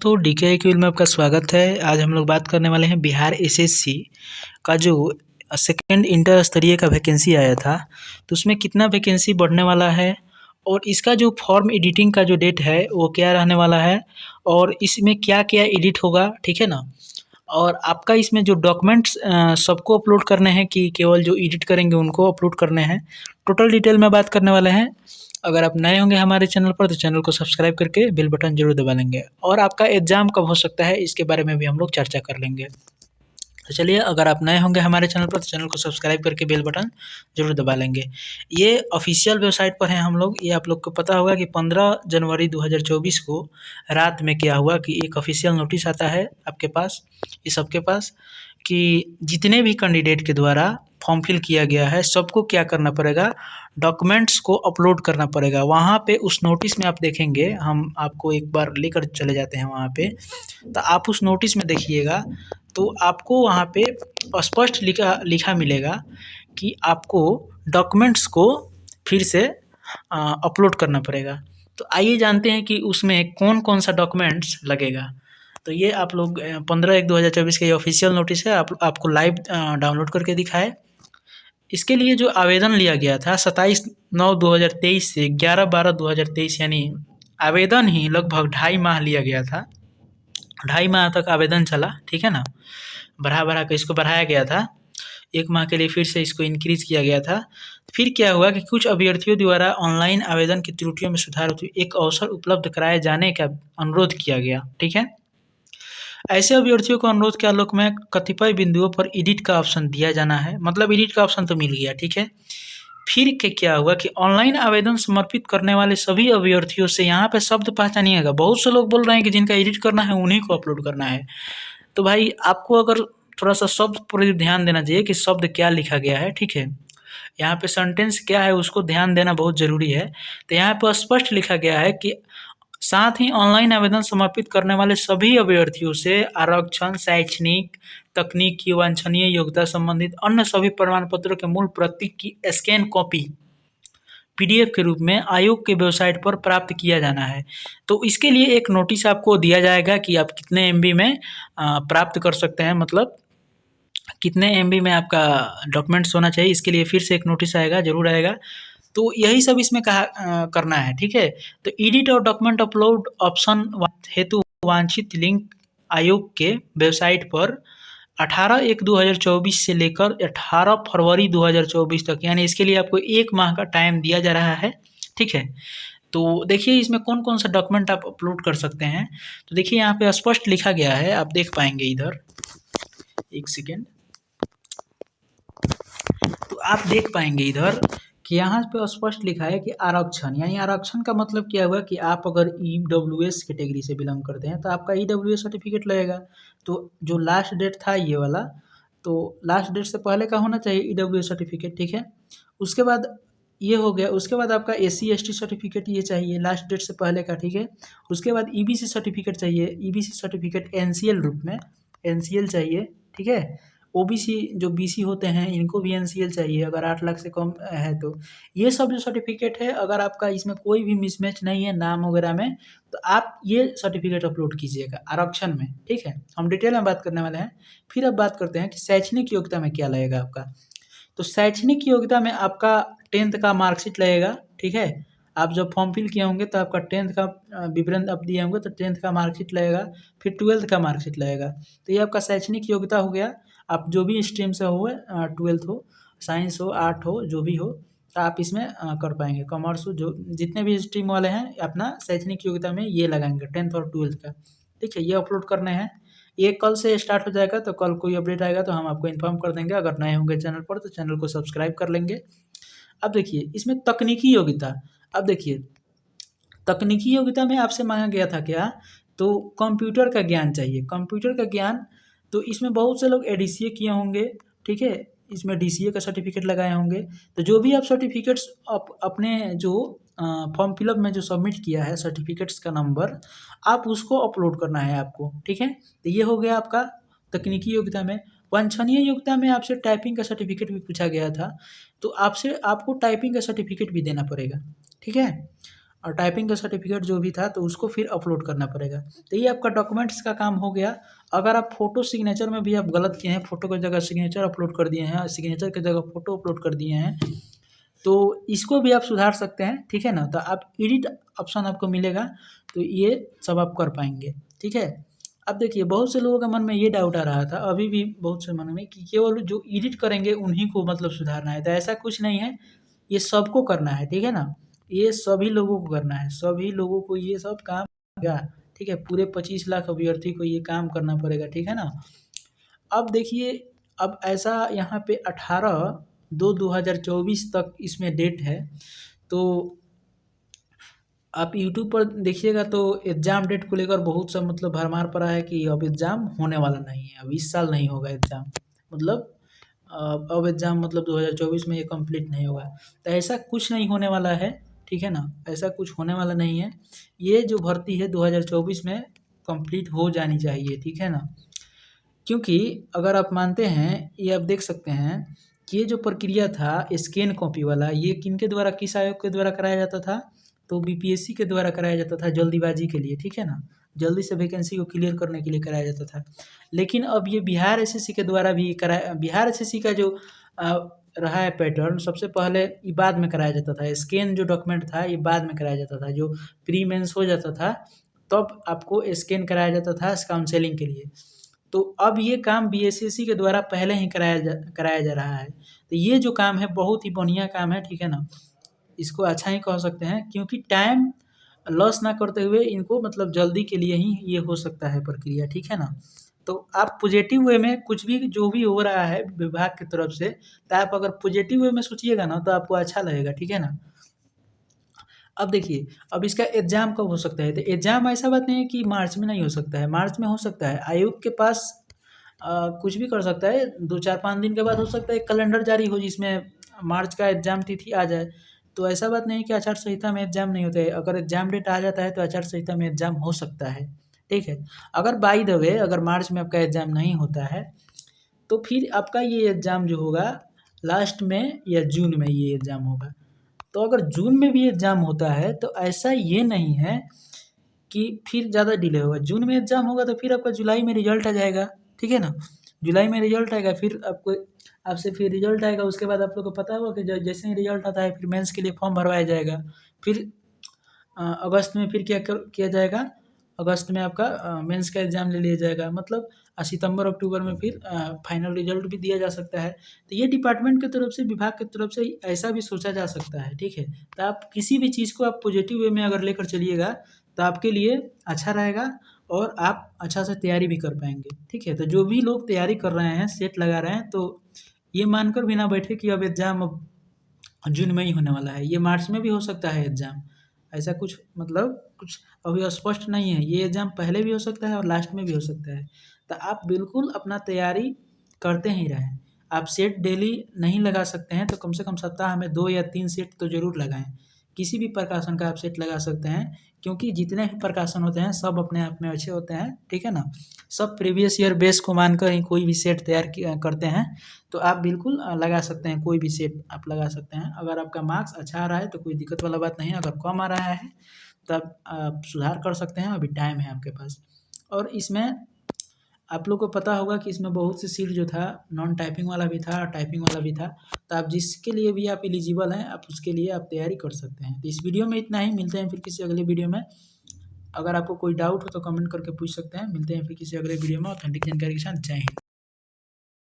तो डीके क्यूल में आपका स्वागत है। आज हम लोग बात करने वाले हैं बिहार एसएससी का जो सेकेंड इंटर स्तरीय का वैकेंसी आया था, तो उसमें कितना वैकेंसी बढ़ने वाला है और इसका जो फॉर्म एडिटिंग का जो डेट है वो क्या रहने वाला है और इसमें क्या-क्या एडिट होगा, ठीक है ना? और आपका इसमें जो डॉक्यूमेंट्स सबको अपलोड करने हैं कि केवल जो एडिट करेंगे उनको अपलोड करने हैं, टोटल डिटेल में बात करने वाले हैं। अगर आप नए होंगे हमारे चैनल पर तो चैनल को सब्सक्राइब करके बेल बटन ज़रूर दबा लेंगे और आपका एग्ज़ाम कब हो सकता है इसके बारे में भी हम लोग चर्चा कर लेंगे। तो चलिए, अगर आप नए होंगे हमारे चैनल पर तो चैनल को सब्सक्राइब करके बेल बटन ज़रूर दबा लेंगे। ये ऑफ़िशियल वेबसाइट पर हैं हम लोग। ये आप लोग को पता होगा कि 15 जनवरी 2024 को रात में क्या हुआ कि एक ऑफ़िशियल नोटिस आता है आपके पास, ये सबके पास, कि जितने भी कैंडिडेट के द्वारा फॉर्म फिल किया गया है सबको क्या करना पड़ेगा, डॉक्यूमेंट्स को अपलोड करना पड़ेगा। वहाँ पे उस नोटिस में आप देखेंगे, हम आपको एक बार लेकर चले जाते हैं वहाँ पे, तो आप उस नोटिस में देखिएगा तो आपको वहाँ पे स्पष्ट लिखा लिखा मिलेगा कि आपको डॉक्यूमेंट्स को फिर से अपलोड करना पड़ेगा। तो आइए जानते हैं कि उसमें कौन-कौन सा डॉक्यूमेंट्स लगेगा। तो ये आप लोग 15/1/2024 का ये ऑफ़िशियल नोटिस है, आप आपको लाइव डाउनलोड करके दिखाए। इसके लिए जो आवेदन लिया गया था 27/9/2023 से 11/12/2023, यानी आवेदन ही लगभग 2.5 माह लिया गया था। 2.5 माह तक आवेदन चला, ठीक है ना? बढ़ा-बढ़ा के इसको बढ़ाया गया था। 1 माह के लिए फिर से इसको इंक्रीज़ किया गया था। फिर क्या हुआ कि कुछ अभ्यर्थियों द्वारा ऑनलाइन आवेदन की त्रुटियों में सुधार हेतु एक अवसर उपलब्ध कराए जाने का अनुरोध किया गया, ठीक है? ऐसे अभ्यर्थियों को अनुरोध के आलोक में कतिपय बिंदुओं पर एडिट का ऑप्शन दिया जाना है। मतलब एडिट का ऑप्शन तो मिल गया, ठीक है? फिर क्या हुआ कि ऑनलाइन आवेदन समर्पित करने वाले सभी अभ्यर्थियों से यहाँ पे शब्द पहचानिएगा। बहुत से लोग बोल रहे हैं कि जिनका एडिट करना है उन्हीं को अपलोड करना है। तो भाई आपको अगर थोड़ा-सा शब्द पर ध्यान देना चाहिए कि शब्द क्या लिखा गया है, ठीक है? यहाँ पे सेंटेंस क्या है उसको ध्यान देना बहुत ज़रूरी है। तो यहाँ पर स्पष्ट लिखा गया है कि साथ ही ऑनलाइन आवेदन समर्पित करने वाले सभी अभ्यर्थियों से आरक्षण, शैक्षणिक, तकनीकी, वांछनीय योग्यता संबंधित अन्य सभी प्रमाण पत्रों के मूल प्रति की स्कैन कॉपी पीडीएफ के रूप में आयोग के वेबसाइट पर प्राप्त किया जाना है। तो इसके लिए एक नोटिस आपको दिया जाएगा कि आप कितने एमबी में प्राप्त कर सकते हैं, मतलब कितने एमबी में आपका डॉक्यूमेंट्स होना चाहिए। इसके लिए फिर से एक नोटिस आएगा, ज़रूर आएगा। तो यही सब इसमें करना है, ठीक है? तो एडिट और डॉक्यूमेंट अपलोड ऑप्शन हेतु वांछित लिंक आयोग के वेबसाइट पर 18/1/2024 से लेकर 18 फरवरी 2024 तक, यानी इसके लिए आपको 1 माह का टाइम दिया जा रहा है, ठीक है? तो देखिए इसमें कौन-कौन सा डॉक्यूमेंट आप अपलोड कर सकते हैं। तो देखिए यहाँ पे स्पष्ट लिखा गया है, आप देख पाएँगे इधर, 1 सेकंड। तो आप देख पाएँगे इधर कि यहाँ पे स्पष्ट लिखा है कि आरक्षण, यानी आरक्षण का मतलब क्या हुआ कि आप अगर ईडब्ल्यूएस कैटेगरी से बिलॉन्ग करते हैं तो आपका ईडब्ल्यूएस सर्टिफिकेट लगेगा। तो जो लास्ट डेट था ये वाला, तो लास्ट डेट से पहले का होना चाहिए ईडब्ल्यूएस सर्टिफिकेट, ठीक है? उसके बाद ये हो गया, उसके बाद आपका एससी एसटी सर्टिफिकेट ये चाहिए लास्ट डेट से पहले का, ठीक है? उसके बाद ईबीसी सर्टिफिकेट चाहिए, ईबीसी सर्टिफिकेट एनसीएल रूप में, एनसीएल चाहिए, ठीक है? ओबीसी जो बीसी होते हैं इनको भी एनसीएल चाहिए अगर 8 लाख से कम है तो। ये सब जो सर्टिफिकेट है, अगर आपका इसमें कोई भी मिसमैच नहीं है नाम वगैरह में, तो आप ये सर्टिफिकेट अपलोड कीजिएगा आरक्षण में, ठीक है? हम डिटेल में बात करने वाले हैं। फिर अब बात करते हैं कि शैक्षणिक योग्यता में क्या लगेगा आपका। तो शैक्षणिक योग्यता में आपका 10th का मार्कशीट लगेगा, ठीक है? आप जब फॉर्म फिल किए होंगे तो आपका 10th का विवरण आप दिए होंगे तो 10th का मार्कशीट लगेगा, फिर 12th का मार्कशीट लगेगा। तो ये आपका शैक्षणिक योग्यता हो गया। आप जो भी स्ट्रीम से हो, 12th हो, साइंस हो, आर्ट हो, जो भी हो, तो आप इसमें कर पाएँगे। कॉमर्स हो, जो जितने भी स्ट्रीम वाले हैं अपना शैक्षणिक योग्यता में ये लगाएँगे 10th और 12th का, ठीक है? ये अपलोड करने हैं। ये कल से स्टार्ट हो जाएगा, तो कल कोई अपडेट आएगा तो हम आपको इन्फॉर्म कर देंगे। अगर नए होंगे चैनल पर तो चैनल को सब्सक्राइब कर लेंगे। अब देखिए इसमें तकनीकी योग्यता, अब देखिए तकनीकी योग्यता में आपसे माँगा गया था क्या, तो कंप्यूटर का ज्ञान चाहिए। कंप्यूटर का ज्ञान, तो इसमें बहुत से लोग एडीसीए किए होंगे, ठीक है? इसमें डीसीए का सर्टिफिकेट लगाए होंगे। तो जो भी आप सर्टिफिकेट्स अपने जो फॉर्म फिलअप में जो सबमिट किया है सर्टिफिकेट्स का नंबर, आप उसको अपलोड करना है आपको, ठीक है? तो ये हो गया आपका तकनीकी योग्यता में। वांछनीय योग्यता में आपसे टाइपिंग का सर्टिफिकेट भी पूछा गया था, तो आपसे आपको टाइपिंग का सर्टिफिकेट भी देना पड़ेगा, ठीक है? और टाइपिंग का सर्टिफिकेट जो भी था तो उसको फिर अपलोड करना पड़ेगा। तो ये आपका डॉक्यूमेंट्स का काम हो गया। अगर आप फ़ोटो सिग्नेचर में भी आप गलत किए हैं, फ़ोटो की जगह सिग्नेचर अपलोड कर दिए हैं, सिग्नेचर की जगह फ़ोटो अपलोड कर दिए हैं, तो इसको भी आप सुधार सकते हैं, ठीक है ना? तो आप एडिट ऑप्शन आपको मिलेगा, तो ये सब आप कर पाएँगे, ठीक है? अब देखिए बहुत से लोगों के मन में ये डाउट आ रहा था, अभी भी बहुत से मन में, कि केवल जो एडिट करेंगे उन्हीं को मतलब सुधारना है, तो ऐसा कुछ नहीं है, ये सबको करना है, ठीक है ना? ये सभी लोगों को करना है, सभी लोगों को ये सब काम आएगा, ठीक है? पूरे 25 लाख अभ्यर्थी को ये काम करना पड़ेगा, ठीक है ना? अब देखिए, अब ऐसा यहाँ पे 18/2/2024 तक इसमें डेट है, तो आप यूट्यूब पर देखिएगा तो एग्ज़ाम डेट को लेकर बहुत सा मतलब भरमार पड़ा है कि अब एग्ज़ाम होने वाला नहीं है, अब इस साल नहीं होगा एग्ज़ाम, मतलब अब एग्ज़ाम मतलब 2024 में ये कंप्लीट नहीं होगा। तो ऐसा कुछ नहीं होने वाला है, ठीक है ना? ऐसा कुछ होने वाला नहीं है। ये जो भर्ती है 2024 में कंप्लीट हो जानी चाहिए, ठीक है ना? क्योंकि अगर आप मानते हैं, ये आप देख सकते हैं कि ये जो प्रक्रिया था स्कैन कॉपी वाला, ये किनके द्वारा, किस आयोग के द्वारा कराया जाता था? तो बीपीएससी के द्वारा कराया जाता था, जल्दीबाजी के लिए, ठीक है ना? जल्दी से वैकेंसी को क्लियर करने के लिए कराया जाता था। लेकिन अब ये बिहार एसएससी के द्वारा भी कराया, बिहार एसएससी का जो रहा है पैटर्न, सबसे पहले ये बाद में कराया जाता था, स्कैन जो डॉक्यूमेंट था ये बाद में कराया जाता था, जो प्री मेंस हो जाता था तब आपको स्कैन कराया जाता था काउंसलिंग के लिए। तो अब ये काम बीएसएससी के द्वारा पहले ही कराया जा रहा है। तो ये जो काम है बहुत ही बढ़िया काम है, ठीक है ना? इसको अच्छा ही कह सकते हैं, क्योंकि टाइम लॉस ना करते हुए इनको मतलब जल्दी के लिए ही ये हो सकता है प्रक्रिया, ठीक है ना? तो आप पॉजिटिव वे में कुछ भी जो भी हो रहा है विभाग की तरफ से, तो आप अगर पॉजिटिव वे में सोचिएगा ना तो आपको अच्छा लगेगा, ठीक है ना? अब देखिए, अब इसका एग्ज़ाम कब हो सकता है? तो एग्ज़ाम ऐसा बात नहीं है कि मार्च में नहीं हो सकता है, मार्च में हो सकता है। आयोग के पास कुछ भी कर सकता है, 2-4-5 दिन के बाद हो सकता है एक कैलेंडर जारी हो जिसमें मार्च का एग्ज़ाम तिथि आ जाए। तो ऐसा बात नहीं है कि आचार संहिता में एग्ज़ाम नहीं होता है, अगर एग्ज़ाम डेट आ जाता है तो आचार संहिता में एग्ज़ाम हो सकता है, ठीक है? अगर बाय द वे अगर मार्च में आपका एग्ज़ाम नहीं होता है, तो फिर आपका ये एग्ज़ाम जो होगा लास्ट में या जून में ये एग्ज़ाम होगा। तो अगर जून में भी एग्ज़ाम होता है तो ऐसा ये नहीं है कि फिर ज़्यादा डिले होगा। जून में एग्ज़ाम होगा तो फिर आपका जुलाई में रिज़ल्ट आ जाएगा, ठीक है ना? जुलाई में रिज़ल्ट आएगा, फिर आपको आपसे फिर रिज़ल्ट आएगा, उसके बाद आप लोग को पता होगा कि ज जैसे ही रिज़ल्ट आता है फिर मेंस के लिए फॉर्म भरवाया जाएगा। फिर अगस्त में फिर क्या किया जाएगा, अगस्त में आपका मेंस का एग्ज़ाम ले लिया जाएगा, मतलब सितंबर अक्टूबर में फिर फाइनल रिज़ल्ट भी दिया जा सकता है। तो ये डिपार्टमेंट की तरफ से, विभाग की तरफ से ऐसा भी सोचा जा सकता है, ठीक है? तो आप किसी भी चीज़ को आप पॉजिटिव वे में अगर लेकर चलिएगा तो आपके लिए अच्छा रहेगा और आप अच्छा से तैयारी भी कर पाएँगे, ठीक है? तो जो भी लोग तैयारी कर रहे हैं, सेट लगा रहे हैं, तो ये मानकर भी ना बैठे कि अब एग्ज़ाम अब जून में ही होने वाला है, ये मार्च में भी हो सकता है एग्ज़ाम। ऐसा कुछ मतलब कुछ अभी स्पष्ट नहीं है, ये एग्ज़ाम पहले भी हो सकता है और लास्ट में भी हो सकता है। तो आप बिल्कुल अपना तैयारी करते ही रहें। आप सेट डेली नहीं लगा सकते हैं तो कम से कम सप्ताह में 2 या 3 सेट तो ज़रूर लगाएँ। किसी भी प्रकाशन का आप सेट लगा सकते हैं, क्योंकि जितने भी प्रकाशन होते हैं सब अपने आप में अच्छे होते हैं, ठीक है ना? सब प्रीवियस ईयर बेस को मानकर ही कोई भी सेट तैयार करते हैं। तो आप बिल्कुल लगा सकते हैं, कोई भी सेट आप लगा सकते हैं। अगर आपका मार्क्स अच्छा आ रहा है तो कोई दिक्कत वाला बात नहीं है, अगर कम आ रहा है तो आप सुधार कर सकते हैं, अभी टाइम है आपके पास। और इसमें आप लोग को पता होगा कि इसमें बहुत सी सीट जो था नॉन टाइपिंग वाला भी था, टाइपिंग वाला भी था। तो आप जिसके लिए भी आप एलिजिबल हैं, आप उसके लिए आप तैयारी कर सकते हैं। तो इस वीडियो में इतना ही, मिलते हैं फिर किसी अगले वीडियो में। अगर आपको कोई डाउट हो तो कमेंट करके पूछ सकते हैं। मिलते हैं फिर किसी अगले वीडियो में ऑथेंटिक जानकारी के साथ। जय हिंद।